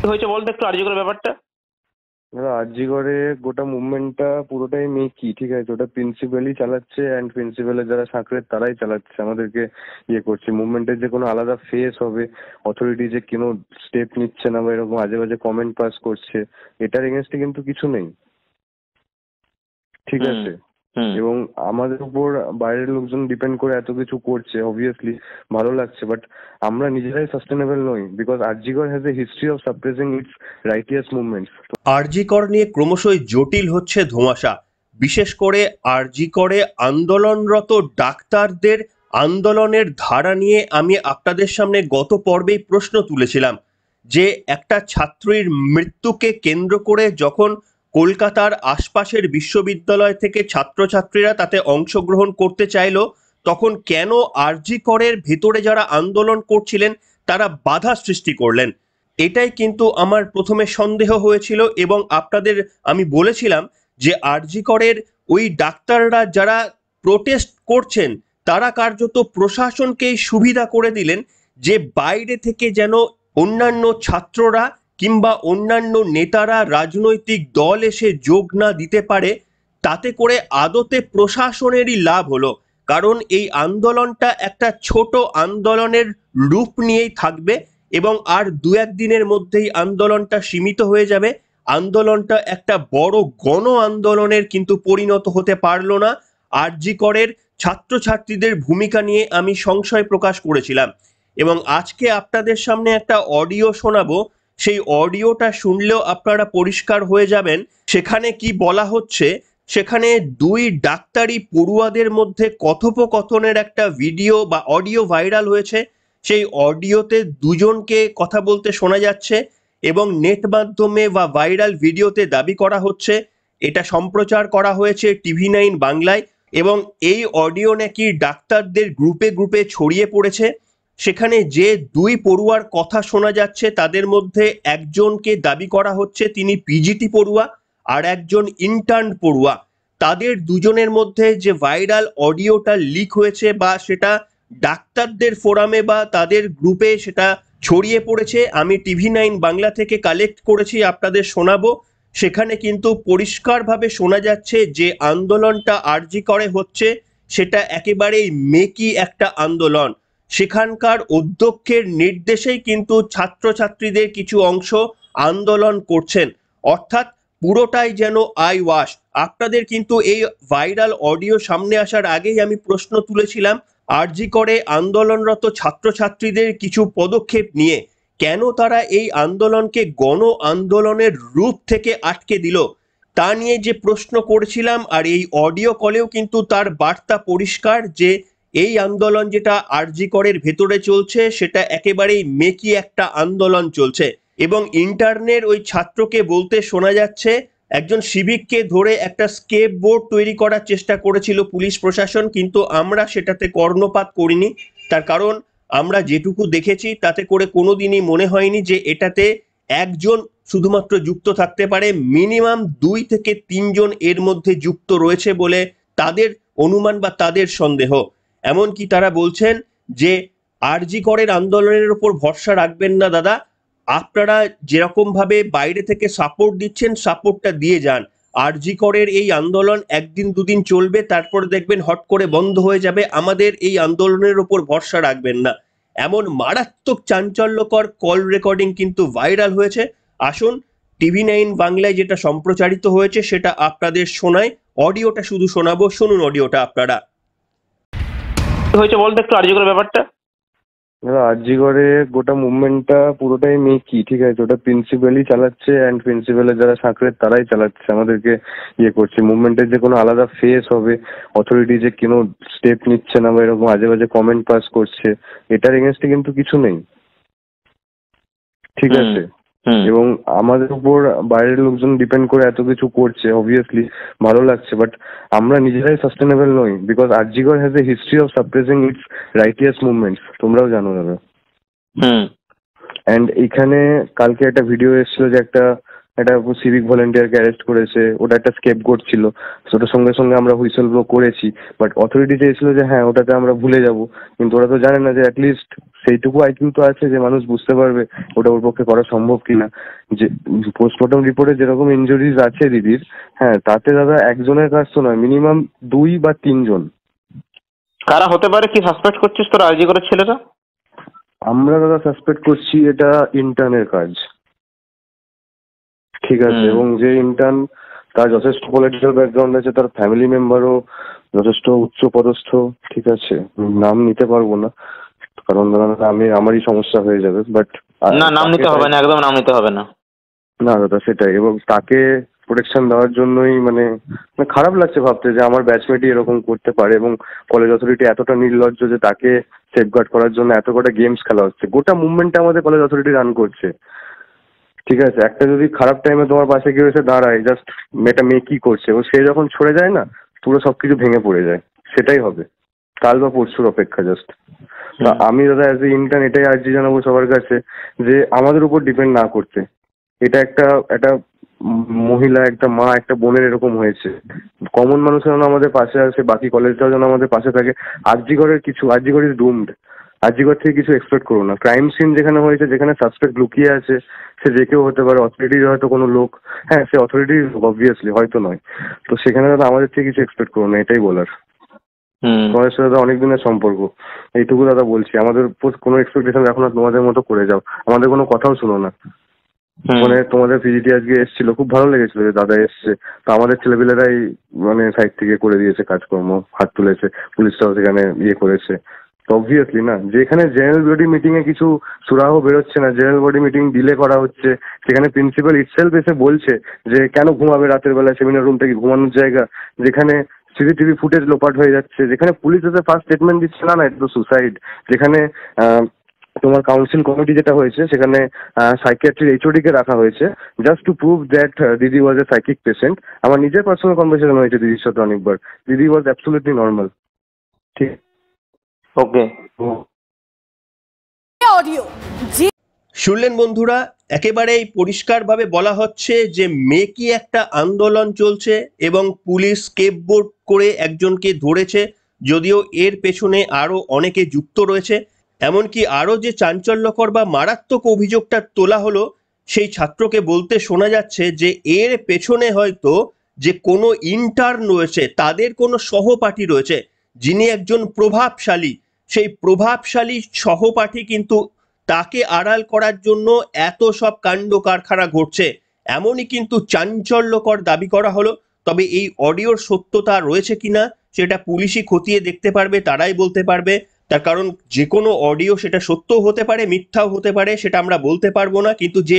হয়েছে বলতো একটু আর্জি করে ব্যাপারটা। এবার আরজিকরে গোটা মুভমেন্টটা পুরোটাই মেকি, ঠিক আছে? ওটা প্রিন্সিপালই চালাচ্ছে, অ্যান্ড প্রিন্সিপালের যারা সাকরেদ তারাই চালাচ্ছে, আমাদেরকে ইয়ে করছে। মুভমেন্টের যে কোনো আলাদা ফেস হবে, অথরিটি যে কোনো স্টেপ নিচ্ছে না বা এরকম আজে বাজে কমেন্ট পাস করছে, এটার এগেনস্টে কিন্তু কিছু নেই, ঠিক হুম। আছে? হুম। এবং আমাদের উপর বাইরের লোকজন ডিপেন্ড করে এত কিছু করছে, অবভিয়াসলি ভালো লাগছে, বাট আমরা নিজেরাই সাস্টেনেবল নই, because RG Kar has a history of suppressing its righteous movements. RG Kar নিয়ে ক্রমশই জটিল হচ্ছে ধোঁয়াশা। বিশেষ করে আরজি করে আন্দোলনরত ডাক্তারদের আন্দোলনের ধারা নিয়ে আমি আপনাদের সামনে গত পর্বেই প্রশ্ন তুলেছিলাম যে একটা ছাত্রীর মৃত্যুকে কেন্দ্র করে যখন কলকাতার আশপাশের বিশ্ববিদ্যালয় থেকে ছাত্রছাত্রীরা তাতে অংশগ্রহণ করতে চাইলো, তখন কেন আরজি করের ভেতরে যারা আন্দোলন করছিলেন তারা বাধা সৃষ্টি করলেন। এটাই কিন্তু আমার প্রথমে সন্দেহ হয়েছিল এবং আপনাদের আমি বলেছিলাম যে আরজি করের ওই ডাক্তাররা যারা প্রোটেস্ট করছেন তারা কার্যত প্রশাসনকেই সুবিধা করে দিলেন যে বাইরে থেকে যেন অন্যান্য ছাত্ররা কিংবা অন্যান্য নেতারা রাজনৈতিক দল এসে যোগ না দিতে পারে। তাতে করে আদতে প্রশাসনেরই লাভ হলো, কারণ এই আন্দোলনটা একটা ছোট আন্দোলনের রূপ নিয়েই থাকবে এবং আর দু একদিনের মধ্যেই আন্দোলনটা সীমিত হয়ে যাবে। আন্দোলনটা একটা বড় গণ আন্দোলনের কিন্তু পরিণত হতে পারলো না। আরজি করের ছাত্রছাত্রীদের ভূমিকা নিয়ে আমি সংশয় প্রকাশ করেছিলাম এবং আজকে আপনাদের সামনে একটা অডিও শোনাবো। সেই অডিওটা শুনলেও আপনারা পরিষ্কার হয়ে যাবেন সেখানে কি বলা হচ্ছে। সেখানে দুই ডাক্তারি পড়ুয়াদের মধ্যে কথোপকথনের একটা ভিডিও বা অডিও ভাইরাল হয়েছে। সেই অডিওতে দুজনকে কথা বলতে শোনা যাচ্ছে এবং নেট মাধ্যমে বা ভাইরাল ভিডিওতে দাবি করা হচ্ছে এটা সম্প্রচার করা হয়েছে TV9 বাংলায় এবং এই অডিও নাকি ডাক্তারদের গ্রুপে গ্রুপে ছড়িয়ে পড়েছে। সেখানে যে দুই পড়ুয়ার কথা শোনা যাচ্ছে তাদের মধ্যে একজনকে দাবি করা হচ্ছে তিনি পিজিটি পড়ুয়া আর একজন ইন্টার্ন পড়ুয়া। তাদের দুজনের মধ্যে যে ভাইরাল অডিওটা লিক হয়েছে বা সেটা ডাক্তারদের ফোরামে বা তাদের গ্রুপে সেটা ছড়িয়ে পড়েছে, আমি TV9 বাংলা থেকে কালেক্ট করেছি আপনাদের শোনাবো। সেখানে কিন্তু পরিষ্কারভাবে শোনা যাচ্ছে যে আন্দোলনটা আরজি করে হচ্ছে সেটা একেবারেই মেকি একটা আন্দোলন। সেখানকার অধ্যক্ষের নির্দেশেই কিন্তু ছাত্রছাত্রীদের কিছু অংশ আন্দোলন করছেন, অর্থাৎ পুরোটাই যেন আই ওয়াশ। আপনাদের কিন্তু এই ভাইরাল অডিও সামনে আসার আগেই আমি প্রশ্ন তুলেছিলাম আরজি করে আন্দোলনরত ছাত্রছাত্রীদের কিছু পদক্ষেপ নিয়ে কেন তারা এই আন্দোলনকে গণ আন্দোলনের রূপ থেকে আটকে দিল তা নিয়ে যে প্রশ্ন করেছিলাম। আর এই অডিও কলেও কিন্তু তার বার্তা পরিষ্কার যে এই আন্দোলন যেটা আরজি করের ভেতরে চলছে সেটা একেবারেই মেকি একটা আন্দোলন চলছে এবং ইন্টার্নের ওই ছাত্রকে বলতে শোনা যাচ্ছে একজন সিভিককে ধরে একটা স্কেপ বোর্ড তৈরি করার চেষ্টা করেছিল পুলিশ প্রশাসন, কিন্তু আমরা সেটাতে কর্ণপাত করিনি। তার কারণ আমরা যেটুকু দেখেছি তাতে করে কোনোদিনই মনে হয়নি যে এটাতে একজন শুধুমাত্র যুক্ত থাকতে পারে, মিনিমাম 2 থেকে 3 জন এর মধ্যে যুক্ত রয়েছে বলে তাদের অনুমান বা তাদের সন্দেহ। এমনকি তারা বলছেন যে আরজি করের আন্দোলনের উপর ভরসা রাখবেন না দাদা, আপনারা যেরকম ভাবে বাইরে থেকে সাপোর্ট দিচ্ছেন সাপোর্টটা দিয়ে যান। আরজি করের এই আন্দোলন একদিন দুদিন চলবে, তারপর দেখবেন হট করে বন্ধ হয়ে যাবে, আমাদের এই আন্দোলনের উপর ভরসা রাখবেন না। এমন মারাত্মক চাঞ্চল্যকর কল রেকর্ডিং কিন্তু ভাইরাল হয়েছে। আসুন TV9 বাংলায় যেটা সম্প্রচারিত হয়েছে সেটা আপনাদের শোনায়। অডিওটা শুধু শোনাবো, শুনুন অডিওটা আপনারা। হয়েছে বলতো একটু আর্জি করে ব্যাপারটা। এবার আরজিকরে গোটা মুভমেন্টটা পুরোটাই মেকি, ঠিক আছে? ওটা প্রিন্সিপালই চালাচ্ছে, অ্যান্ড প্রিন্সিপালের যারা সাকরেদ তারাই চালাচ্ছে, আমাদেরকে ইয়ে করছে। মুভমেন্টের যে কোনো আলাদা ফেস হবে, অথরিটি যে কোনো স্টেপ নিচ্ছে না বা এরকম আজে বাজে কমেন্ট পাস করছে, এটার এগেনস্টে কিন্তু কিছু নেই, ঠিক হুম। আছে? হুম। এবং আমাদের উপর বাইরের লোকজন ডিপেন্ড করে এত কিছু করছে, অবভিয়াসলি ভালো লাগছে, বাট আমরা নিজেরাই সাস্টেনেবল নই, because RG Kar has a history of suppressing its righteous movements, তোমরাও জানো দাদা। হুম। অ্যান্ড এখানে কালকে একটা ভিডিও এসেছিল যে একটা একটা সিভিক ভলেন্টিয়ারকে অ্যারেস্ট করেছে, ওটা একটা স্কেপগোট ছিল, ওটার সঙ্গে সঙ্গে আমরা হুইসেল ব্লো করেছি। বাট অথরিটি চেয়েছিল যে হ্যাঁ ওটাতে আমরা ভুলে যাব, কিন্তু ওরা তো জানে না যে অ্যাটলিস্ট সেইটুকু আইকিউ তো আছে যে মানুষ বুঝতে পারবে ওটা ওর পক্ষে করা সম্ভব কিনা। যে পোস্টমর্টম রিপোর্টে যেরকম ইনজুরিজ আছে দিদির, হ্যাঁ তাতে দাদা একজনের কাজ তো নয়, মিনিমাম 2 বা 3 জন। কারা হতে পারে, কি সাসপেক্ট করছিস তোর আরজি করের ছেলেরা? আমরা দাদা সাসপেক্ট করছি এটা ইন্টার্নের কাজ, ঠিক আছে। এবং যে ইন্টার্ন তার যথেষ্ট পলিটিক্যাল ব্যাকগ্রাউন্ড আছে, তার ফ্যামিলি মেম্বারও যথেষ্ট উচ্চ পদস্থ, ঠিক আছে। নাম নিতে পারবো না কারণ দাদা আমারই সমস্যা হয়ে যাবে, বাট না, নাম নিতে হবে না, একদম নাম নিতে হবে না। না দাদা সেটাই, এবং তাকে প্রোটেকশন দেওয়ার জন্যই মানে খারাপ লাগছে ভাবতে যে আমার ব্যাচমেটই এরকম করতে পারে, এবং কলেজ অথরিটি এতটা নির্লজ্জ যে তাকে সেফগার্ড করার জন্য এত কটা গেমস খেলা হচ্ছে। গোটা মুভমেন্টটা আমাদের কলেজ অথরিটি রান করছে, ঠিক আছে। একটা যদি খারাপ টাইমে তোমার পাশে কেউ এসে দাঁড়ায়, জাস্ট মেয়েটা মেয়ে কি করছে, ও সে যখন ছড়ে যায় না, পুরো সবকিছু ভেঙে পড়ে যায়। সেটাই হবে, কাল বা পরশুর অপেক্ষা জাস্ট। তা আমি দাদা অ্যাজ এ ইন্টার্ন এটাই আর্জি জানাবো সবার কাছে যে আমাদের উপর ডিপেন্ড না করতে। এটা একটা একটা মহিলা, একটা মা, একটা বোনের এরকম হয়েছে, কমন মানুষ যেন আমাদের পাশে আসে, বাকি কলেজটাও যেন আমাদের পাশে থাকে। আরজিগড় ইজ ডুমড। আরজিগড় থেকে কিছু এক্সপেক্ট করো না। ক্রাইম সিন যেখানে হয়েছে, যেখানে সাসপেক্ট লুকিয়ে আছে, সে যে কেউ হতে পারে, অথরিটির হয়তো কোনো লোক, হ্যাঁ সে অথরিটির অবভিয়াসলি, হয়তো নয়। তো সেখানে দাদা আমাদের থেকে কিছু এক্সপেক্ট করো না, এটাই বলার। তোমাদের সাথে দাদা অনেক দিনের সম্পর্ক, এইটুকু দাদা বলছি। আমাদের উপর কোনো এক্সপেকটেশন রাখো না, তোমাদের মতো করে যাও, আমাদের কোনো কথাও শুনো না। মানে তোমাদের পিজিটি আজকে এসেছিল, খুব ভালো লেগেছিল যে দাদা এসছে। তো আমাদের ছেলেপিলেরাই মানে সাইড থেকে করে দিয়েছে কাজকর্ম, হাত তুলেছে, পুলিশটাও সেখানে ইয়ে করেছে। তো অবভিয়াসলি না, যেখানে জেনারেল বডি মিটিং এ কিছু সুরাহ বেরোচ্ছে না, জেনারেল বডি মিটিং ডিলে করা হচ্ছে, সেখানে প্রিন্সিপাল ইটসেলফ এসে বলছে যে কেন ঘুমাবে রাতের বেলা, সেমিনার রুম থেকে ঘুমানোর জায়গা, যেখানে সিসিটিভি ফুটেজ লোপাট হয়ে যাচ্ছে, যেখানে পুলিশ এসে ফার্স্ট স্টেটমেন্ট দিচ্ছে না না এটা তো সুসাইড, যেখানে তোমার কাউন্সিল কমিটি যেটা হয়েছে সেখানে সাইকিয়াট্রির এইচওডি কে রাখা হয়েছে জাস্ট টু প্রুভ দ্যাট দিদি ওয়াজ এ সাইকিক পেশেন্ট। আমার নিজের পার্সোনাল কনভারসেশন হয়েছে দিদির সাথে অনেকবার, দিদি ওয়াজ অ্যাবসলিউটলি নর্মাল, ঠিক। ওকে, অডিও শুনলেন বন্ধুরা, একেবারেই পরিষ্কারভাবে বলা হচ্ছে যে মেকি একটা আন্দোলন চলছে এবং পুলিশ স্কেপবোর্ড করে একজনকে ধরেছে, যদিও এর পেছনে আরও অনেকে যুক্ত রয়েছে। এমনকি আরও যে চাঞ্চল্যকর বা মারাত্মক অভিযোগটা তোলা হলো, সেই ছাত্রকে বলতে শোনা যাচ্ছে যে এর পেছনে হয়তো যে কোনো ইন্টার্ন রয়েছে, তাদের কোনো সহপাঠী রয়েছে, যিনি একজন প্রভাবশালী, সেই প্রভাবশালী সহপাঠী কিন্তু তাকে আড়াল করার জন্য এত সব কাণ্ড কারখানা ঘটছে, এমনই কিন্তু চাঞ্চল্যকর দাবি করা হলো। তবে এই অডিওর সত্যতা রয়েছে কিনা সেটা পুলিশই খতিয়ে দেখতে পারবে, তারাই বলতে পারবে। তার কারণ যে কোনো অডিও সেটা সত্যও হতে পারে, মিথ্যাও হতে পারে, সেটা আমরা বলতে পারবো না। কিন্তু যে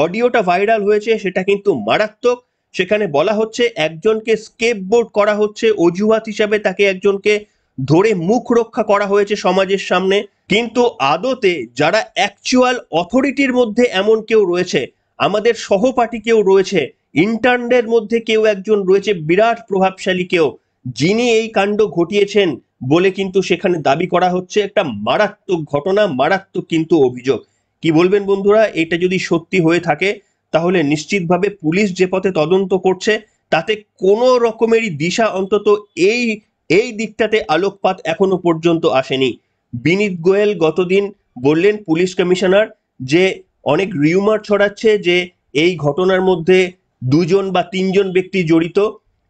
অডিওটা ভাইরাল হয়েছে সেটা কিন্তু মারাত্মক। সেখানে বলা হচ্ছে একজনকে স্কেপবোর্ড করা হচ্ছে, অজুহাত হিসাবে তাকে একজনকে ধরে মুখ রক্ষা করা হয়েছে সমাজের সামনে। কিন্তু আদতে যারা অ্যাকচুয়াল অথরিটির মধ্যে এমন কেউ রয়েছে, আমাদের সহপাঠী কেউ রয়েছে, ইন্টার্নদের মধ্যে কেউ একজন রয়েছে বিরাট প্রভাবশালী কেউ, যিনি এই কাণ্ড ঘটিয়েছেন বলে কিন্তু সেখানে দাবি করা হচ্ছে। একটা মারাত্মক ঘটনা, মারাত্মক কিন্তু অভিযোগ। কি বলবেন বন্ধুরা, এটা যদি সত্যি হয়ে থাকে তাহলে নিশ্চিতভাবে পুলিশ যে পথে তদন্ত করছে তাতে কোনো রকমেরই দিশা অন্তত এই এই দিকটাতে আলোকপাত এখনো পর্যন্ত আসেনি। বিনীত গোয়েল গতদিন বললেন, পুলিশ কমিশনার, যে অনেক রিউমার ছড়াচ্ছে যে এই ঘটনার মধ্যে 2জন বা 3জন ব্যক্তি জড়িত।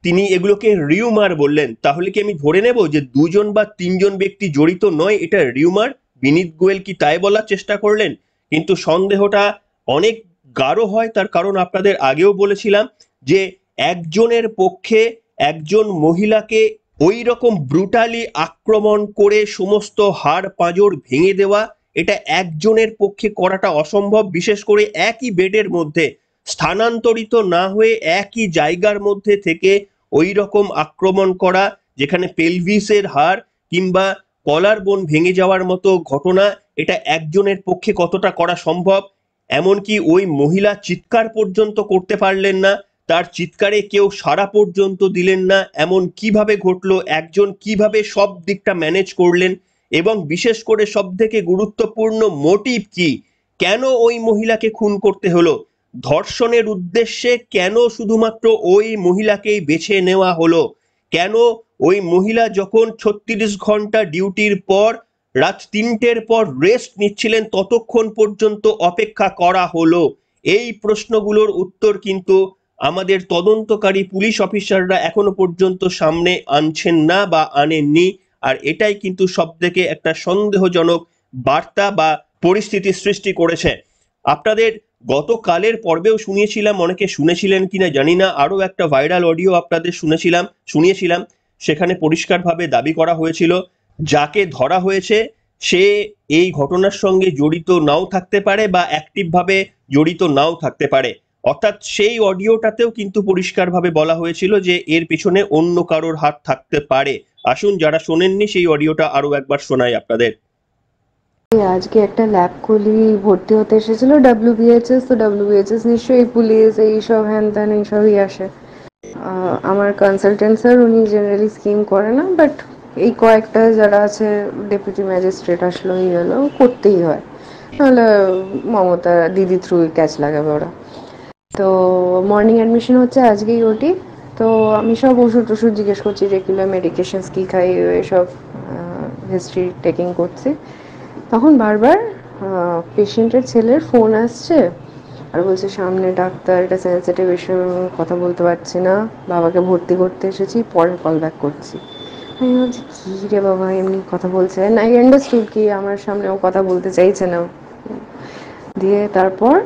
তিনি এগুলোকে রিউমার বললেন। তাহলে কি আমি ধরে নেব যে 2জন বা 3জন ব্যক্তি জড়িত নয়, এটা রিউমার? বিনীত গোয়েল কি তাই বলার চেষ্টা করলেন? কিন্তু সন্দেহটা অনেক গাঢ় হয়। তার কারণ আপনাদের আগেও বলেছিলাম যে একজনের পক্ষে একজন মহিলাকে ওই রকম ব্রুটালি আক্রমণ করে সমস্ত হাড় পাঁজর ভেঙে দেওয়া, এটা একজনের পক্ষে করাটা অসম্ভব। বিশেষ করে একই বেডের মধ্যে স্থানান্তরিত না হয়ে একই জায়গার মধ্যে থেকে ওই রকম আক্রমণ করা, যেখানে পেলভিসের হাড় কিংবা কলার বোন ভেঙে যাওয়ার মতো ঘটনা, এটা একজনের পক্ষে কতটা করা সম্ভব? এমনকি ওই মহিলা চিৎকার পর্যন্ত করতে পারলেন না, তার চিৎকারে কেউ সাড়া পর্যন্ত দিলেন না, এমন কিভাবে ঘটলো? একজন কিভাবে সব দিকটা ম্যানেজ করলেন? এবং বিশেষ করে সব থেকে গুরুত্বপূর্ণ মোটিভ কি, কেন ওই মহিলাকে খুন করতে হলো? ধর্ষণের উদ্দেশ্যে কেন শুধুমাত্র ওই মহিলাকেই বেছে নেওয়া হলো? কেন ওই মহিলা যখন 36 ঘন্টা ডিউটির পর রাত 3টের পর রেস্ট নিচ্ছিলেন ততক্ষণ পর্যন্ত অপেক্ষা করা হলো? এই প্রশ্নগুলোর উত্তর কিন্তু আমাদের তদন্তকারী পুলিশ অফিসাররা এখনো পর্যন্ত সামনে আনছেন না বা আনেননি। আর এটাই কিন্তু সবথেকে একটা সন্দেহজনক বার্তা বা পরিস্থিতি সৃষ্টি করেছে। আপনাদের গতকালের পর্বেও শুনিয়েছিলাম, অনেকে শুনেছিলেন কিনা জানি না, আরো একটা ভাইরাল অডিও আপনাদের শুনিয়েছিলাম। সেখানে পরিষ্কারভাবে দাবি করা হয়েছিল যাকে ধরা হয়েছে সে এই ঘটনার সঙ্গে জড়িত নাও থাকতে পারে বা অ্যাক্টিভভাবে জড়িত নাও থাকতে পারে। অর্থাৎ সেই অডিওটাতেও কিন্তু পরিষ্কারভাবে বলা হয়েছিল যে এর পিছনে অন্য কারোর হাত থাকতে পারে। আসুন, যারা শোনেননি সেই অডিওটা আরো একবার শোনাই আপনাদের। আজকে একটা ল্যাব খুলি ভর্তি হতে এসেছিল WBHS, তো WBHS নিশ্চয়ই পুলিশ এইসব হ্যান ত্যান এইসবই আসে। আমার কনসালটেন্ট স্যার উনি জেনারেলি স্কিম করে না, বাট এই কয়েকটা যারা আছে ডেপুটি ম্যাজিস্ট্রেট আসলো এই হলো করতেই হয়, নাহলে মমতা দিদি থ্রু ক্যাচ লাগাবে ওরা। তো মর্নিং অ্যাডমিশন হচ্ছে আজকেই ওটি। তো আমি সব ওষুধ জিজ্ঞেস করছি, রেগুলার মেডিকেশনস কী খাই এসব হিস্ট্রি টেকিং করছি। তখন বারবার পেশেন্টের ছেলের ফোন আসছে আর বলছে সামনে ডাক্তার, এটা সেন্সিটিভ ইস্যু, কথা বলতে পারছি না, বাবাকে ভর্তি করতে এসেছি, পরে কল ব্যাক করছি। আমি ভাবছি কী রে বাবা এমনি কথা বলছে, না আই আন্ডারস্টুড কি আমার সামনে ও কথা বলতে চাইছে না। দিয়ে তারপর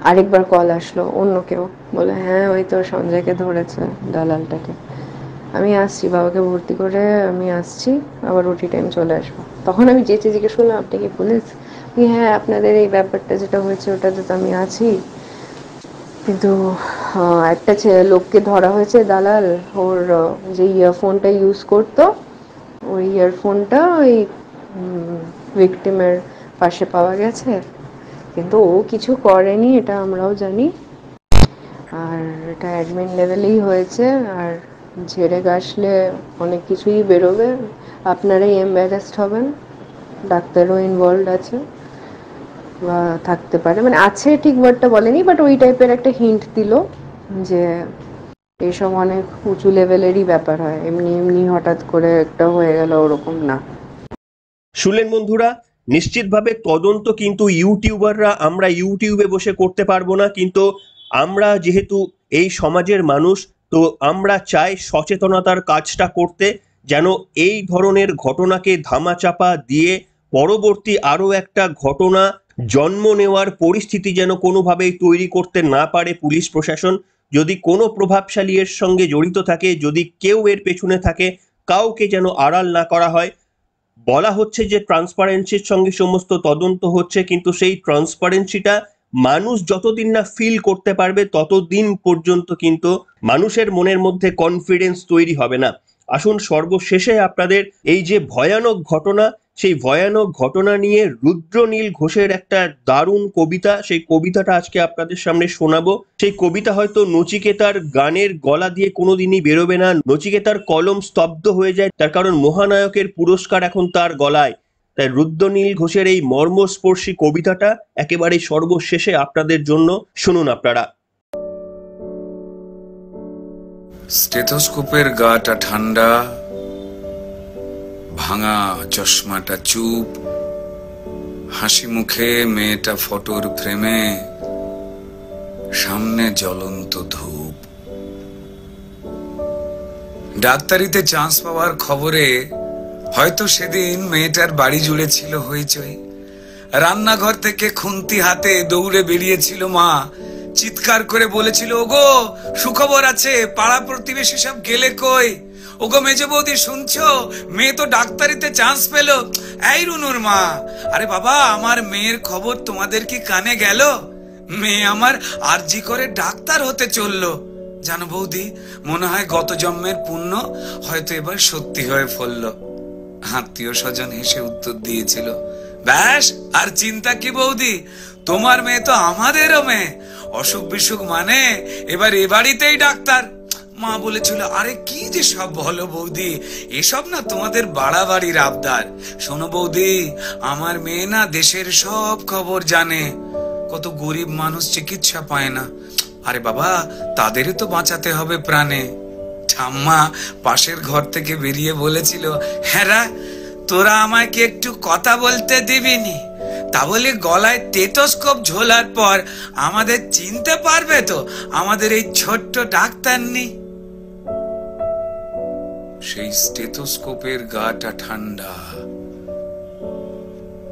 আরেকবার কল আসলো অন্য কেউ, বলে হ্যাঁ ওই তো সঞ্জয়কে ধরেছে, দালালটাকে, আমি আসছি, বাবাকে ভর্তি করে আমি আসছি, আবার ওটি টাইম চলে আসবো। তখন আমি যেচে জিজ্ঞেস করলাম আপনি কি পুলিশ? হ্যাঁ আপনাদের এই ব্যাপারটা যেটা হয়েছে ওটাতে তো আমি আছি, কিন্তু একটা লোককে ধরা হয়েছে, দালাল, ওর যে ইয়ারফোনটা ইউজ করতো ওই ইয়ারফোনটা ওই ভিকটিমের পাশে পাওয়া গেছে, কিন্তু ও কিছু করেনি, এটা আমরাও জানি, আর এটা অ্যাডমিন লেভেলেই হয়েছে, আর ঝেড়ে গাছলে অনেক কিছুই বেরোবে, আপনারাই এম্বারেসড হবেন, ডাক্তারও ইনভলভড আছে বা থাকতে পারে, মানে আছে ঠিক ওয়ার্ডটা বলেনি, বাট ওই টাইপের একটা হিন্ট দিল যে এইসব অনেক উঁচু লেভেলেরই ব্যাপার হয়, এমনি এমনি হঠাৎ করে একটা হয়ে গেল ওরকম না। শুনলেন বন্ধুরা, নিশ্চিতভাবে তদন্ত কিন্তু ইউটিউবাররা আমরা ইউটিউবে বসে করতে পারবো না, কিন্তু আমরা যেহেতু এই সমাজের মানুষ, তো আমরা চাই সচেতনতার কাজটা করতে, যেন এই ধরনের ঘটনাকে ধামাচাপা দিয়ে পরবর্তী আরো একটা ঘটনা জন্ম নেওয়ার পরিস্থিতি যেন কোনোভাবেই তৈরি করতে না পারে পুলিশ প্রশাসন। যদি কোনো প্রভাবশালী এর সঙ্গে জড়িত থাকে, যদি কেউ এর পেছনে থাকে, কাউকে যেন আড়াল না করা হয়। বলা হচ্ছে যে ট্রান্সপারেন্সির সঙ্গে সমস্ত তদন্ত হচ্ছে, কিন্তু সেই ট্রান্সপারেন্সিটা মানুষ যতদিন না ফিল করতে পারবে ততদিন পর্যন্ত কিন্তু মানুষের মনের মধ্যে কনফিডেন্স তৈরি হবে না। আসুন সর্বশেষে আপনাদের এই যে ভয়ানক ঘটনা, সেই ভয়ানক ঘটনা নিয়ে রুদ্রনীল ঘোষের একটা দারুণ কবিতা, সেই কবিতাটা আজকে আপনাদের সামনে শোনাবো। সেই কবিতা হয়তো নচিকেতার গানের গলা দিয়ে কোনোদিনই বেরোবে না, নচিকেতার কলম স্তব্ধ হয়ে যায়, তার কারণ মহানায়কের পুরস্কার এখন তার গলায়। তাই রুদ্রনীল ঘোষের এই মর্মস্পর্শী কবিতাটা একেবারে সর্বশেষে আপনাদের জন্য, শুনুন আপনারা। স্টেথোস্কোপের গাটা ঠান্ডা, ভাঙা চশমাটা চুপ, হাসি মুখে মেয়েটা ফটোর ফ্রেমে, সামনে জ্বলন্ত ধূপ। ডাক্তারিতে চান্স পাওয়ার খবরে হয়তো সেদিন মেয়েটার বাড়ি জুড়ে ছিল হইচই। রান্নাঘর থেকে খুন্তি হাতে দৌড়ে বেরিয়েছিল মা, চিৎকার করে বলেছিল ওগো সুখবর আছে, পাড়া প্রতিবেশী সব গেলে কই, ওগো মেজো বৌদি শুনছো, মেয়ে তো ডাক্তারিতে চান্স পেল। এই রুনুর মা, আরে বাবা আমার মেয়ের খবর তোমাদের কি কানে গেল? মেয়ে আমার আরজি করে ডাক্তার হতে চললো। জানো বৌদি, মনে হয় গত জন্মের পুণ্য হয়তো এবার সত্যি হয়ে ফলল। আত্মীয় স্বজন হেসে উত্তর দিয়েছিল, ব্যাস আর চিন্তা কি বৌদি, তোমার মেয়ে তো আমাদেরও মেয়ে, অসুখ বিসুখ মানে এবার এ বাড়িতেই ডাক্তার। মা বলেছিল আরে কি যে সব বলো বৌদি, এসব না তোমাদের বাড়াবাড়ির আবদার। শোনো বৌদি, আমার মেয়ে না দেশের সব খবর জানে, কত গরিব মানুষ চিকিৎসা পায় না। আরে বাবা, তাদেরই তো বাঁচাতে হবে প্রাণে। ঠাম্মা পাশের ঘর থেকে বেরিয়ে বলেছিল, হ্যাঁ তোরা আমায় কি একটু কথা বলতে দিবিনি? তা বলে গলায় স্টেথোস্কোপ ঝোলার পর আমাদের চিনতে পারবে তো আমাদের এই ছোট্ট ডাক্তার নেই? সেই স্টেথোস্কোপের গাটা ঠান্ডা,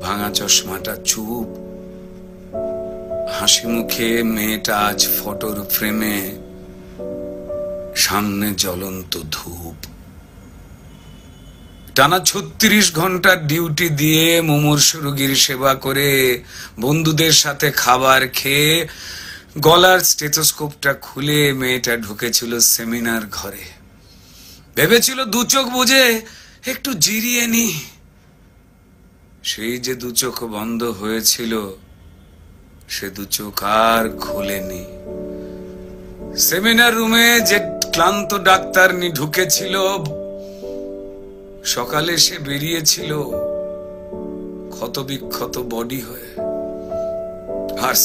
ভাঙা চশমাটা চুপ, হাসি মুখে মেয়েটা আজ ফটোর ফ্রেমে, সামনে জ্বলন্ত ধূপ। টানা 36 ঘন্টার ডিউটি দিয়ে মুমূর্ষু রোগীর সেবা করে বন্ধুদের সাথে খাবার খেয়ে গলার স্টেথোস্কোপটা খুলে মেয়েটা ঢুকেছিল সেমিনার ঘরে। ভেবেছিল দু চোখ বুঝে একটু জিরিয়ে নি। সেই যে দু চোখ বন্ধ হয়েছিল, সে দু চোখ আর খুলেনি। সেমিনার রুমে যে ক্লান্ত ডাক্তারনি ঢুকেছিল, সকালে সে বেরিয়েছিল ক্ষত বিক্ষত বডি হয়ে। আর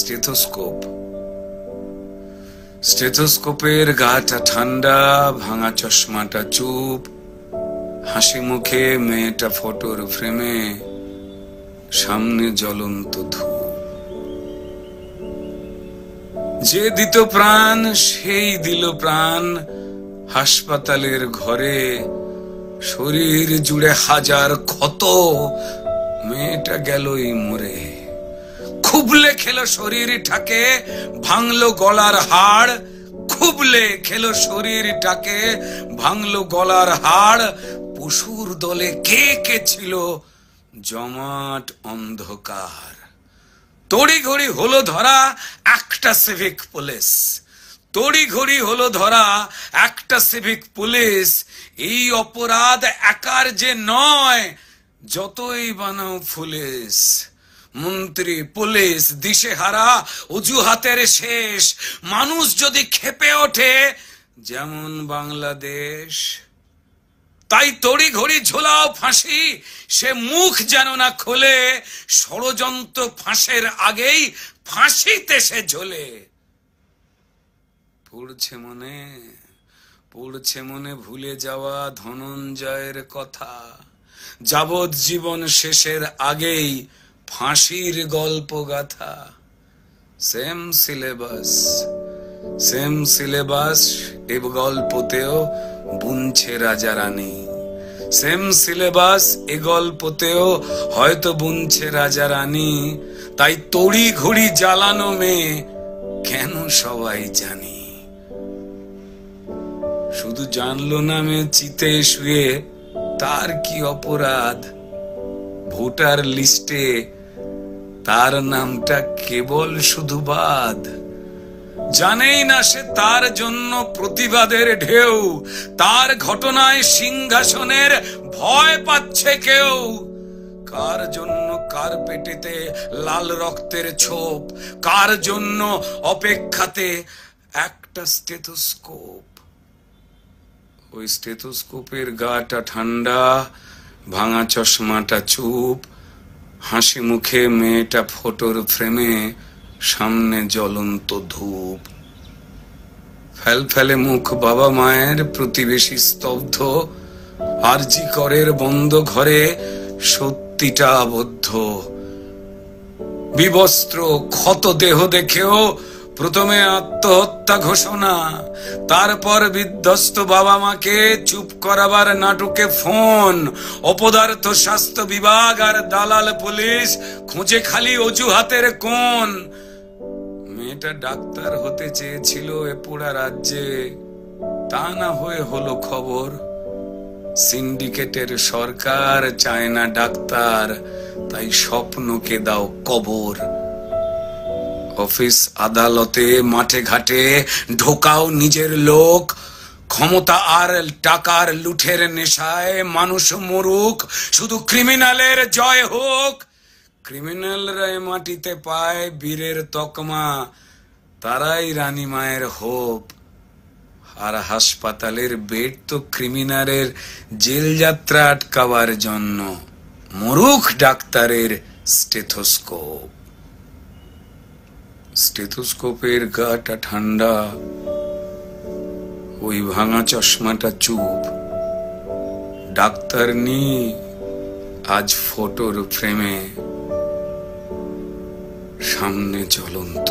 স্টেথোস্কোপের গাটা ঠান্ডা, ভাঙা চশমাটা চুপ, হাসি মুখে মেয়েটা ফটোর ফ্রেমে, সামনে জ্বলন্ত ধূপ। যে দিত প্রাণ সেই দিল প্রাণ হাসপাতালের ঘরে। শরীর জুড়ে হাজার ক্ষত, মেয়েটা গেলই মরে। খুবলে খেলো শরীরটাকে, ভাঙলো গলার হাড়। খুবলে খেলো শরীরটাকে, ভাঙলো গলার হাড়। পশুর দলে কে কে ছিল জমাট অন্ধকার। তড়িঘড়ি হলো ধরা একটা সিভিক পুলিশ। তড়িঘড়ি হলো ধরা একটা সিভিক পুলিশ। এই অপরাধ একার যে নয়, যতই বানাও পুলিশ। মন্ত্রী, পুলিশ, দিশেহারা, অজুহাতের শেষ। মানুষ যদি ক্ষেপে ওঠে যেমন বাংলাদেশ, তাই তড়িঘড়ি ঝোলাও ফাঁসি, সে মুখ যেন না খোলে। ষড়যন্ত্র ফাঁসের আগেই ফাঁসিতে সে ঝোলে। পড়ছে মনে ভুলে যাওয়া ধনঞ্জয়ের কথা। যাবজ্জীবন শেষের আগেই ফাঁসির গল্প গাথা। সেম সিলেবাস এ গল্পতেও বুনছে রাজা রানী। সেম সিলেবাস এ গল্পতেও হয়তো বুনছে রাজা রানী। তাই তড়ি ঘড়ি জ্বালানো মেয়ে কেন সবাই জানি। শুধু জানলো না মেয়ে চিতে শুয়ে তার কি অপরাধ। ভোটার লিস্টে তার নামটা কেবল শুধু বাদ। জানেই না সে তার জন্য প্রতিবাদের ঢেউ। তার ঘটনায় সিংহাসনের ভয় পাচ্ছে কেউ। কার জন্য কার পেটেতে লাল রক্তের ছোপ, কার জন্য অপেক্ষাতে একটা স্টেথোস্কোপ। ওই স্টেথোস্কোপের গাটা ঠান্ডা, ভাঙা চশমাটা চুপ, হাসি মুখে মেয়েটা ফটোর ফ্রেমে, সামনে জ্বলন্ত ধূপ। ফেলফেলে মুখ বাবা মায়ের, প্রতিবেশী স্তব্ধ। আরজি করের বন্ধ ঘরে সত্যিটা আবদ্ধ। বিবস্ত্র ক্ষত দেহ দেখেও প্রথমে আত্মহত্যা ঘোষণা, তারপর বিধ্বস্ত বাবা মাকে চুপ করাবার নাটকে ফোন। অপদার্থ স্বাস্থ্য বিভাগ আর দালাল পুলিশ খুঁজে খালি অজুহাতের কোণ। মেয়েটা ডাক্তার হতে চেয়েছিল এ পোড়া রাজ্যে, তা না হয়ে হলো খবর। সিন্ডিকেটের সরকার চায় না ডাক্তার, তাই স্বপ্নকে দাও কবর। অফিস আদালতে মাঠে ঘাটে ঢোকাও নিজের লোক। ক্ষমতা আর টাকার লুঠের নেশায় মানুষ মরুক, শুধু ক্রিমিনালের জয় হোক। ক্রিমিনালরা মাটিতে পায় বীরের তকমা, তারাই রানী মায়ের হোপ। আর হাসপাতালের বেড তো ক্রিমিনালের জেল যাত্রা আটকাবার জন্য, মরুক ডাক্তারের স্টেথোস্কোপ। স্টেথোস্কোপের গাটা ঠান্ডা, ওই ভাঙা চশমাটা চুপ। ডাক্তার নি আজ ফটোর ফ্রেমে, সামনে জ্বলন্ত